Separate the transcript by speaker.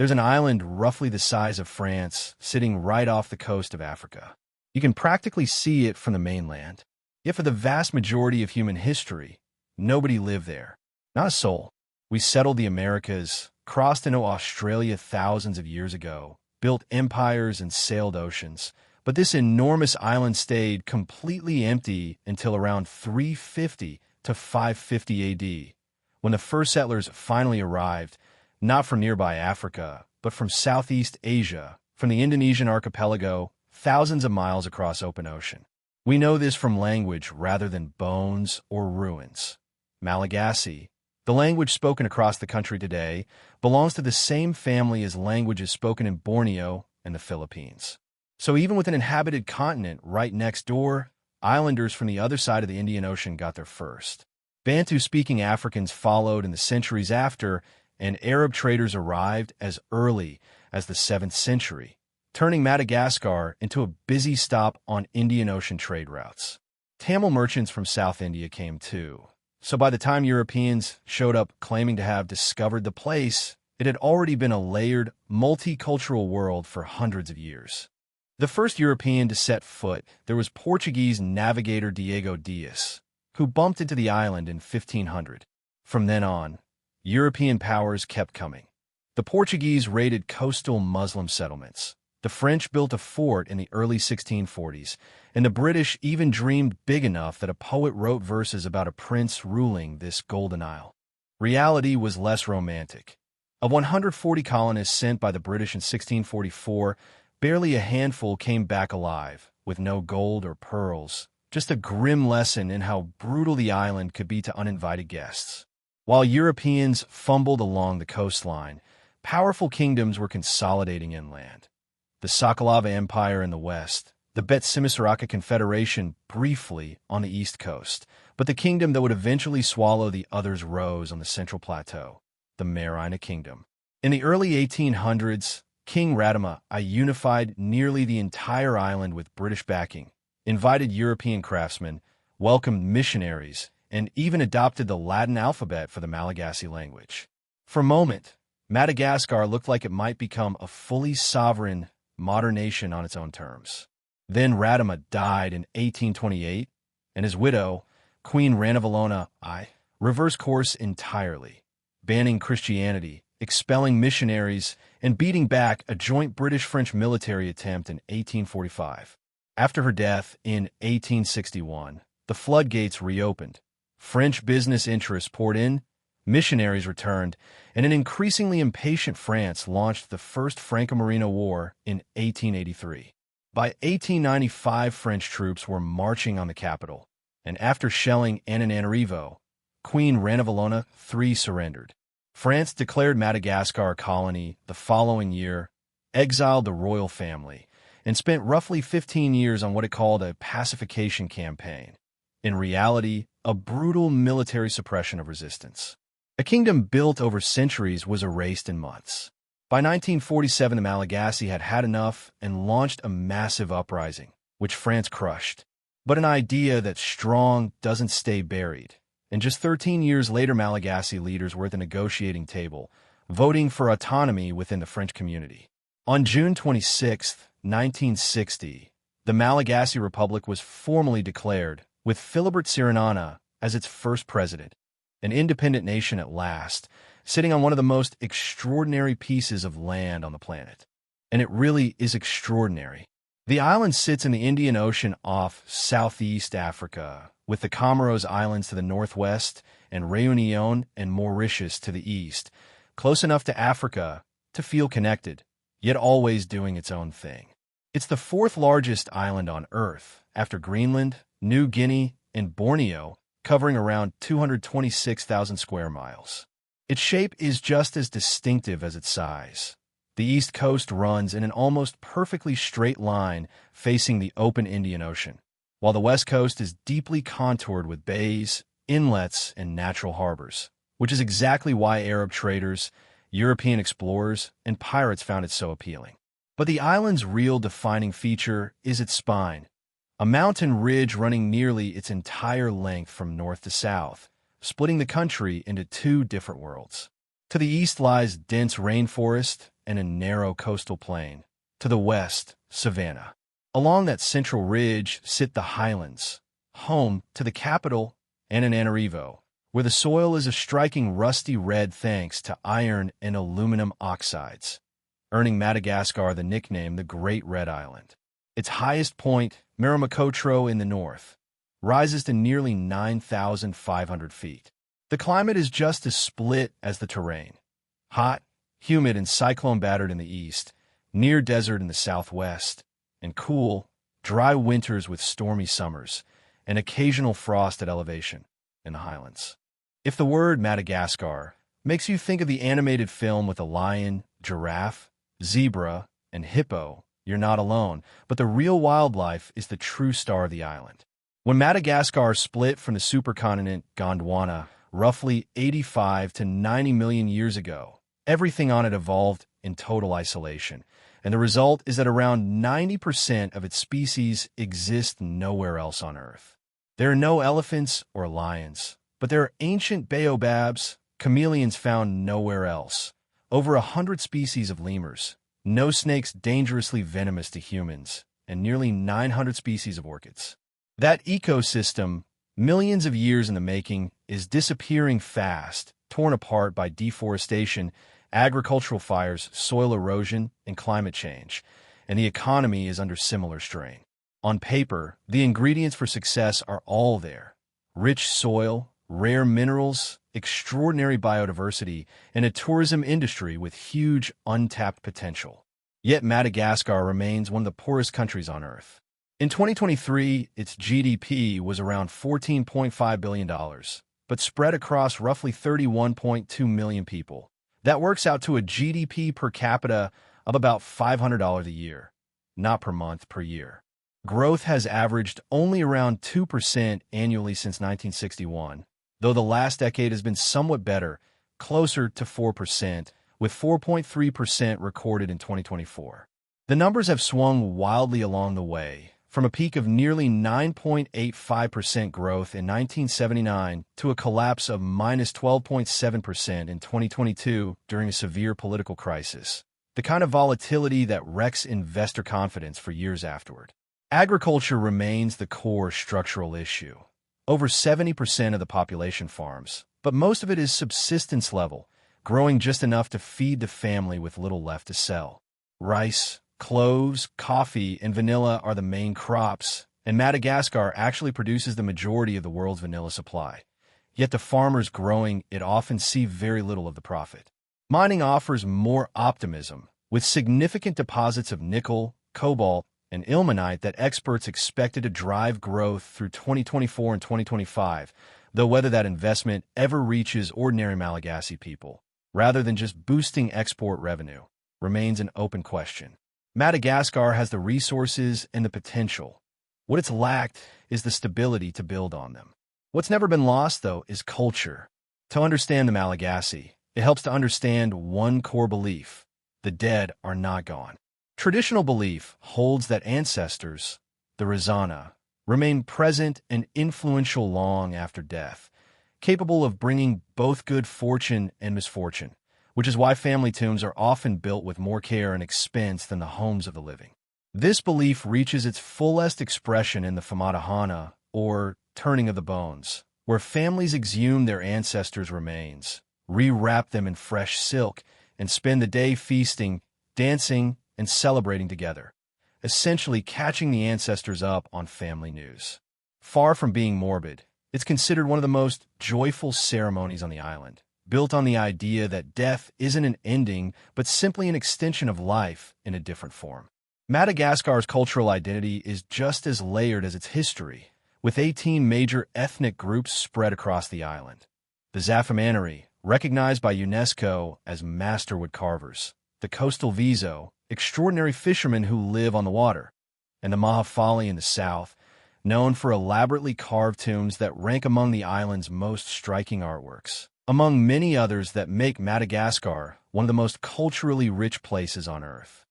Speaker 1: There's an island roughly the size of France sitting right off the coast of Africa. You can practically see it from the mainland. Yet for the vast majority of human history, nobody lived there. Not a soul. We settled the Americas, crossed into Australia thousands of years ago, built empires and sailed oceans. But this enormous island stayed completely empty until around 350 to 550 AD, when the first settlers finally arrived, not from nearby Africa, but from Southeast Asia, from the Indonesian archipelago, thousands of miles across open ocean. We know this from language rather than bones or ruins. Malagasy, the language spoken across the country today, belongs to the same family as languages spoken in Borneo and the Philippines. So even with an inhabited continent right next door, islanders from the other side of the Indian Ocean got there first. Bantu-speaking Africans followed in the centuries after, and Arab traders arrived as early as the 7th century, turning Madagascar into a busy stop on Indian Ocean trade routes. Tamil merchants from South India came too. So by the time Europeans showed up claiming to have discovered the place, it had already been a layered, multicultural world for hundreds of years. The first European to set foot there was Portuguese navigator Diego Dias, who bumped into the island in 1500. From then on, European powers kept coming. The Portuguese raided coastal Muslim settlements. The French built a fort in the early 1640s, and the British even dreamed big enough that a poet wrote verses about a prince ruling this golden isle. Reality was less romantic. Of 140 colonists sent by the British in 1644, barely a handful came back alive, with no gold or pearls, just a grim lesson in how brutal the island could be to uninvited guests. While Europeans fumbled along the coastline, powerful kingdoms were consolidating inland. The Sakalava Empire in the west, the Bet-Simisaraka Confederation briefly on the east coast, but the kingdom that would eventually swallow the others rose on the central plateau, the Mauryan Kingdom. In the early 1800s, King Radama I unified nearly the entire island with British backing, invited European craftsmen, welcomed missionaries, and even adopted the Latin alphabet for the Malagasy language. For a moment, Madagascar looked like it might become a fully sovereign, modern nation on its own terms. Then Radama died in 1828, and his widow, Queen Ranavalona I, reversed course entirely, banning Christianity, expelling missionaries, and beating back a joint British-French military attempt in 1845. After her death in 1861, the floodgates reopened. French business interests poured in, missionaries returned, and an increasingly impatient France launched the First Franco-Marino War in 1883. By 1895, French troops were marching on the capital, and after shelling Antananarivo, Queen Ranavalona III surrendered. France declared Madagascar a colony the following year, exiled the royal family, and spent roughly 15 years on what it called a pacification campaign. In reality, a brutal military suppression of resistance. A kingdom built over centuries was erased in months. By 1947, the Malagasy had had enough and launched a massive uprising, which France crushed. But an idea that's strong doesn't stay buried. And just 13 years later, Malagasy leaders were at the negotiating table, voting for autonomy within the French community. On June 26, 1960, the Malagasy Republic was formally declared, with Philibert Tsiranana as its first president, an independent nation at last, sitting on one of the most extraordinary pieces of land on the planet. And it really is extraordinary. The island sits in the Indian Ocean off Southeast Africa, with the Comoros Islands to the northwest and Réunion and Mauritius to the east, close enough to Africa to feel connected, yet always doing its own thing. It's the fourth largest island on Earth, after Greenland, New Guinea, and Borneo, covering around 226,000 square miles. Its shape is just as distinctive as its size. The east coast runs in an almost perfectly straight line facing the open Indian Ocean, while the west coast is deeply contoured with bays, inlets, and natural harbors, which is exactly why Arab traders, European explorers, and pirates found it so appealing. But the island's real defining feature is its spine, a mountain ridge running nearly its entire length from north to south, splitting the country into two different worlds. To the east lies dense rainforest, and a narrow coastal plain. To the west, savanna. Along that central ridge sit the highlands, home to the capital Antananarivo, where the soil is a striking rusty red thanks to iron and aluminum oxides, earning Madagascar the nickname the Great Red Island. Its highest point, Maramacotro in the north, rises to nearly 9,500 feet. The climate is just as split as the terrain. Hot, humid, and cyclone-battered in the east, near desert in the southwest, and cool, dry winters with stormy summers, and occasional frost at elevation in the highlands. If the word Madagascar makes you think of the animated film with a lion, giraffe, zebra, and hippo, you're not alone, but the real wildlife is the true star of the island. When Madagascar split from the supercontinent Gondwana roughly 85 to 90 million years ago, everything on it evolved in total isolation, and the result is that around 90% of its species exist nowhere else on Earth. There are no elephants or lions, but there are ancient baobabs, chameleons found nowhere else, over 100 species of lemurs, no snakes dangerously venomous to humans, and nearly 900 species of orchids. That ecosystem, millions of years in the making, is disappearing fast, torn apart by deforestation, agricultural fires, soil erosion, and climate change, and the economy is under similar strain. On paper, the ingredients for success are all there: rich soil, rare minerals, extraordinary biodiversity, and a tourism industry with huge untapped potential. Yet Madagascar remains one of the poorest countries on Earth. In 2023, its GDP was around $14.5 billion, but spread across roughly 31.2 million people. That works out to a GDP per capita of about $500 a year, not per month, per year. Growth has averaged only around 2% annually since 1961, though the last decade has been somewhat better, closer to 4%, with 4.3% recorded in 2024. The numbers have swung wildly along the way, from a peak of nearly 9.85% growth in 1979 to a collapse of minus 12.7% in 2022 during a severe political crisis, the kind of volatility that wrecks investor confidence for years afterward. Agriculture remains the core structural issue. Over 70% of the population farms, but most of it is subsistence level, growing just enough to feed the family with little left to sell. Rice, cloves, coffee, and vanilla are the main crops, and Madagascar actually produces the majority of the world's vanilla supply. Yet the farmers growing it often see very little of the profit. Mining offers more optimism, with significant deposits of nickel, cobalt, and ilmenite that experts expected to drive growth through 2024 and 2025, though whether that investment ever reaches ordinary Malagasy people, rather than just boosting export revenue, remains an open question. Madagascar has the resources and the potential. What it's lacked is the stability to build on them. What's never been lost, though, is culture. To understand the Malagasy, it helps to understand one core belief: the dead are not gone. Traditional belief holds that ancestors, the Razana, remain present and influential long after death, capable of bringing both good fortune and misfortune, which is why family tombs are often built with more care and expense than the homes of the living. This belief reaches its fullest expression in the Famadahana, or turning of the bones, where families exhume their ancestors' remains, rewrap them in fresh silk, and spend the day feasting, dancing, and celebrating together, essentially catching the ancestors up on family news. Far from being morbid, it's considered one of the most joyful ceremonies on the island, built on the idea that death isn't an ending, but simply an extension of life in a different form. Madagascar's cultural identity is just as layered as its history, with 18 major ethnic groups spread across the island. The Zafamanari, recognized by UNESCO as master wood carvers, the coastal Vizo, extraordinary fishermen who live on the water, and the Mahafali in the south, known for elaborately carved tombs that rank among the island's most striking artworks, among many others that make Madagascar one of the most culturally rich places on Earth.